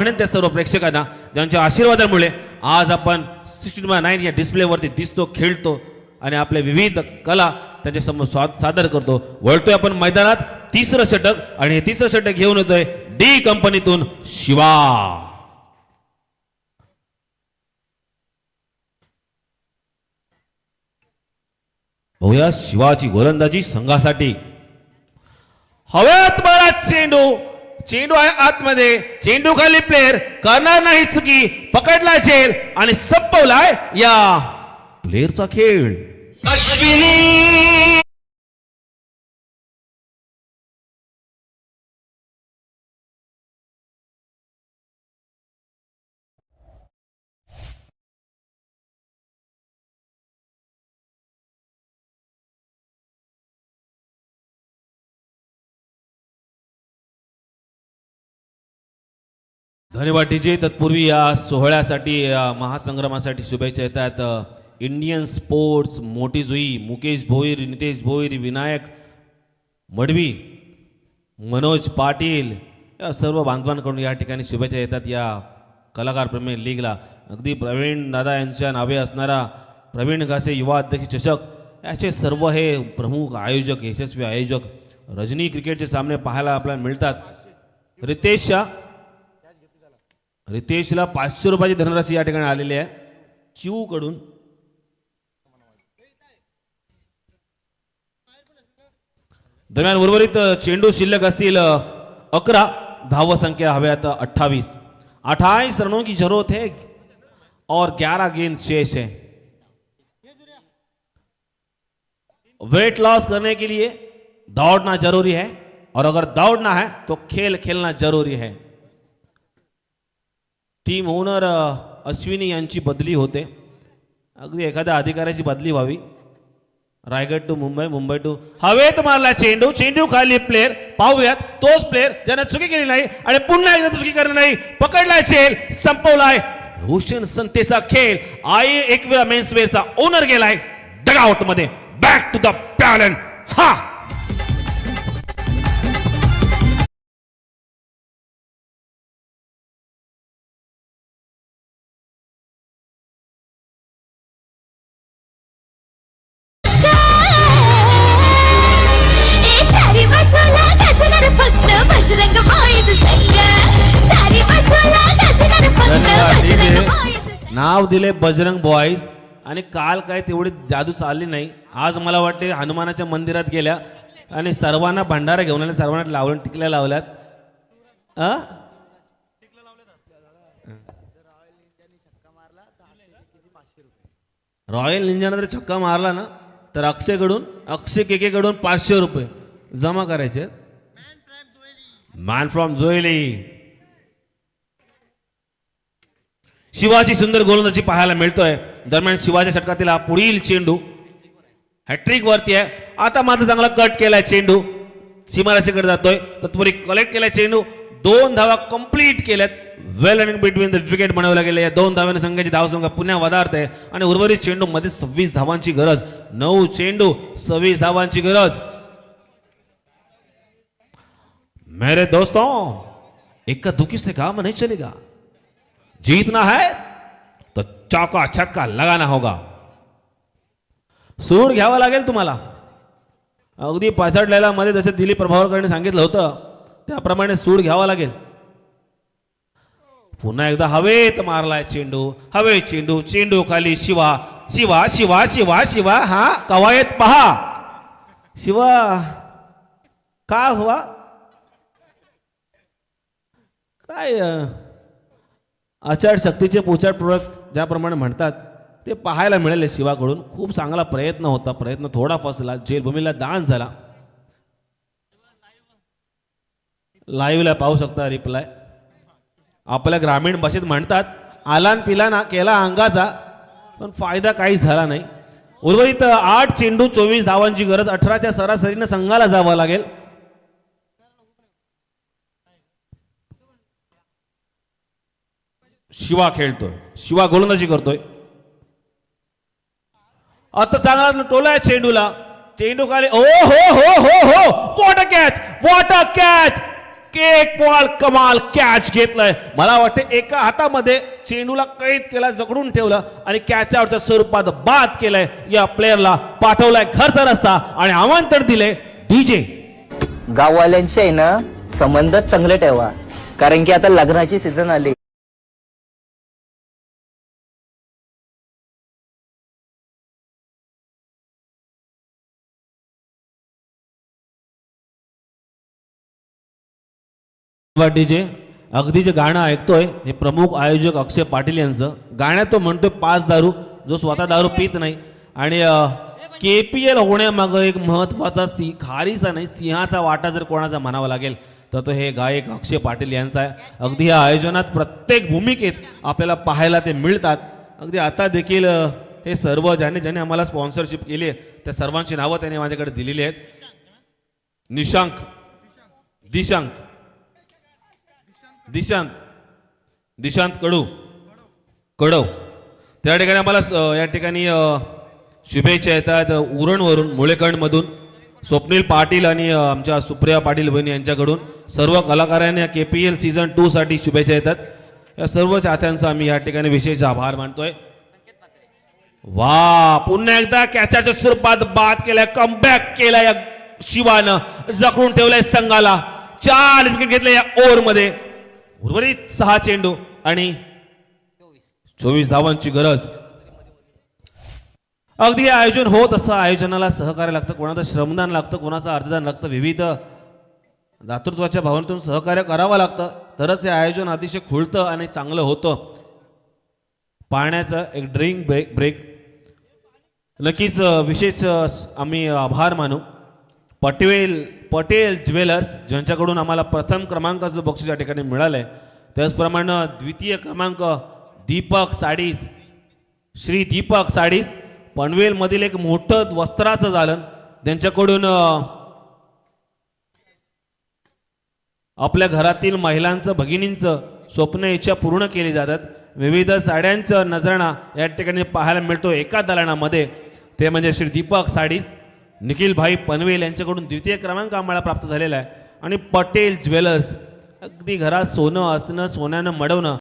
म्हणून त्या सर्व प्रेक्षकांना ज्यांच्या आशीर्वादामुळे आज आपण 16:9 या डिस्प्लेवरती दिसतो, खेळतो आणि आपले विविध कला त्यांच्या समोर सादर करतो. वळतोय आपण मैदानात तिसरं षटक आणि हे तिसरं षटक घेऊन येतोय डी कंपनीतून शिवा. बघूया शिवाची गोलंदाजी संघासाठी. हवेत मारा चेंडू, चेंडू आहे आतमध्ये, चेंडू खाली प्लेयर करणार नाही चुकी, पकडला झेल आणि संपवलाय या प्लेयरचा खेळ. अश्विनी धन्यवाद डीजे. तत्पूर्वी या सोहळ्यासाठी महासंग्रामासाठी शुभेच्छा येतात इंडियन स्पोर्ट्स, मोठी जुई, मुकेश भोईर, नितेश भोईर, विनायक मडवी, मनोज पाटील या सर्व बांधवांकडून या ठिकाणी शुभेच्छा येतात या कलाकार प्रेमी लीगला. अगदी प्रवीण दादा यांच्या नावे असणारा प्रवीण घासे युवा अध्यक्ष चषक याचे सर्व हे प्रमुख आयोजक, यशस्वी आयोजक रजनी क्रिकेटचे सामने पाहायला आपल्याला मिळतात. रितेशला 500 रुपयाची धनराशी या ठिकाणी आलेली आहे चिऊ कडून. दरम्यान उर्वरित चेंडू शिल्लक असतील 11, धाव संख्या हव्यात 28. 28 रनों की जरूरत है और 11 गेंद शेष है. वेट लॉस करने के लिए दौड़ना जरूरी है और अगर दौड़ना है तो खेल खेलना जरूरी है. टीम ओनर अश्विनी यांची बदली होते. अगदी एखाद्या अधिकाऱ्याची बदली व्हावी. Raigad to Mumbai, Mumbai to. हवेत मारला चेंडू, चेंडू खाली प्लेयर पाहूयात तोच प्लेयर ज्याने चुकी केली नाही आणि पुन्हा एकदा चुकी करणार नाही. पकडलाय चेल, संपवलाय रोशन संतेचा खेळ. आई एक वेळा मेन्सवेअरचा ओनर गेलाय डगआउट मध्ये. Back to the pavilion. हा नाव दिले बजरंग बॉईज आणि काल काय तेवढी जादू चालली नाही. आज मला वाटते हनुमानाच्या मंदिरात गेल्या आणि सर्वांना भंडारा घेऊन आले, सर्वांना लावून टिकल्या लावल्यात. रॉयल निंजाने जर छक्का मारला ना तर अक्षय केकेकडून 500 रुपये जमा करायचे. Man from जोयली. शिवाची सुंदर गोलंदाजी पाहायला मिळतोय. दरम्यान शिवाच्या षटकातील हा पुढील चेंडू हॅट्रिक वरती आहे. आता मात्र चांगला कट केलाय चेंडू, सीमारेषेकडे जातोय. तत्पूर्वी कलेक्ट केलाय चेंडू, 2 धावा कंप्लीट केल्यात. वेल रनिंग बिटवीन द विकेट बनवला गेला. या 2 धाव्याने संघाची धावसंख्या पुन्हा वधारत आहे आणि उर्वरित चेंडू मध्ये 26 धावांची गरज. 9 चेंडू 26 धावांची गरज. मेरे दोस्तों, इक्का दुक्की से काम नहीं चलेगा. जीतना है तो चौका छक्का लगाना होगा. सूड घ्यावा लागेल तुम्हाला. अगदी पासडलेला मध्ये जसे दिलीप प्रभावळकरने सांगितलं होतं त्याप्रमाणे सूड घ्यावा लागेल. पुन्हा एकदा हवेत मारलाय चेंडू, हवे चेंडू, चेंडू खाली शिवा, शिवा शिवा शिवा शिवा. हा कवायत पहा. शिवा का हुआ काय आचार शक्तीचे पोचाडपूर्वक ज्याप्रमाणे म्हणतात ते पाहायला मिळाले शिवाकडून. खूप चांगला प्रयत्न होता, प्रयत्न थोडा फसला, जेलभूमीला दान झाला. लाईव्हला पाहू शकता रिप्लाय. आपल्या ग्रामीण भाषेत म्हणतात आलान पिला ना केला अंगाचा, पण फायदा काही झाला नाही. उर्वरित 8 चेंडू 24 धावांची गरज. 18च्या सरासरीने संघाला जावं लागेल. शिवा खेळतोय, शिवा गोलंदाजी करतोय. आता चांगला टोला चेंडूला, चेंडू खाली. ओ हो हो हो हो, what a catch, what a catch. Cake ball कमाल कॅच घेतलाय. मला वाटतं एका हातामध्ये चेंडूला कैद केला, जकडून ठेवलं आणि कॅच आउटच्या स्वरूपात बाद केलंय. या प्लेयरला पाठवलाय घरचा रस्ता आणि आमंत्रण दिले डीजे. गाववाल्यांशी आहे ना संबंध चांगले ठेवा, कारण की आता लग्नाची सीझन आली. डीजे अगदी जे गाणं ऐकतोय हे प्रमुख आयोजक अक्षय पाटील यांचं. गाण्यात तो म्हणतोय 5 दारू, जो स्वतः दारू पित नाही. आणि KPL होण्यामागं एक महत्वाचा खारीचा नाही सिंहाचा वाटा जर कोणाचा म्हणावा लागेल तर तो हे गायक अक्षय पाटील यांचा आहे. अगदी या आयोजनात प्रत्येक भूमिकेत आपल्याला पाहायला ते मिळतात. अगदी आता देखील हे सर्व ज्याने आम्हाला स्पॉन्सरशिप केली आहे त्या सर्वांची नावं त्याने माझ्याकडे दिलेली आहेत. निशांक, दिशांत कडव त्या ठिकाणी आम्हाला या ठिकाणी शुभेच्छा येतात उरणवरून, मुळेकंडमधून स्वप्नील पाटील आणि आमच्या सुप्रिया पाटील बहिणी यांच्याकडून. सर्व कलाकारांना KPL सीझन 2 साठी शुभेच्छा येतात. या सर्व चाहत्यांचा आम्ही या ठिकाणी विशेष आभार मानतोय. वा, पुन्हा एकदा कॅचाच्या स्वरूपात बाद केलाय, कमबॅक केलाय या शिवानं, जखडून ठेवलाय संघाला. 4 विकेट घेतले या ओव्हरमध्ये. उर्वरित 6 चेंडू आणि 24 धावांची गरज. अगदी हे आयोजन होत असं आयोजनाला सहकार्य लागतं, कोणाचं श्रमदान लागतं, कोणाचं अर्धदान लागतं, विविध दातृत्वाच्या भावनेतून सहकार्य करावं लागतं, तरच हे आयोजन अतिशय खुलतं आणि चांगलं होतं. पाण्याचं एक ड्रिंक ब्रेक नक्कीच विशेष आम्ही आभार मानू पटेल ज्वेलर्स ज्यांच्याकडून आम्हाला प्रथम क्रमांकाचं बक्षीस या ठिकाणी मिळालंय. त्याचप्रमाणे द्वितीय क्रमांक श्री दीपक साडीज पनवेलमधील एक मोठं वस्त्राचं दालन, त्यांच्याकडून आपल्या घरातील महिलांचं भगिनींचं स्वप्न इच्छा पूर्ण केली जातात. विविध साड्यांचं नजराणा या ठिकाणी पाहायला मिळतो एका दालनामध्ये. ते म्हणजे श्री दीपक साडीज, निखिल भाई पनवेल यांच्याकडून द्वितीय क्रमांक आम्हाला प्राप्त झालेला आहे. आणि पटेल ज्वेलर्स, अगदी घरात सोनं असणं, सोन्यानं मडवणं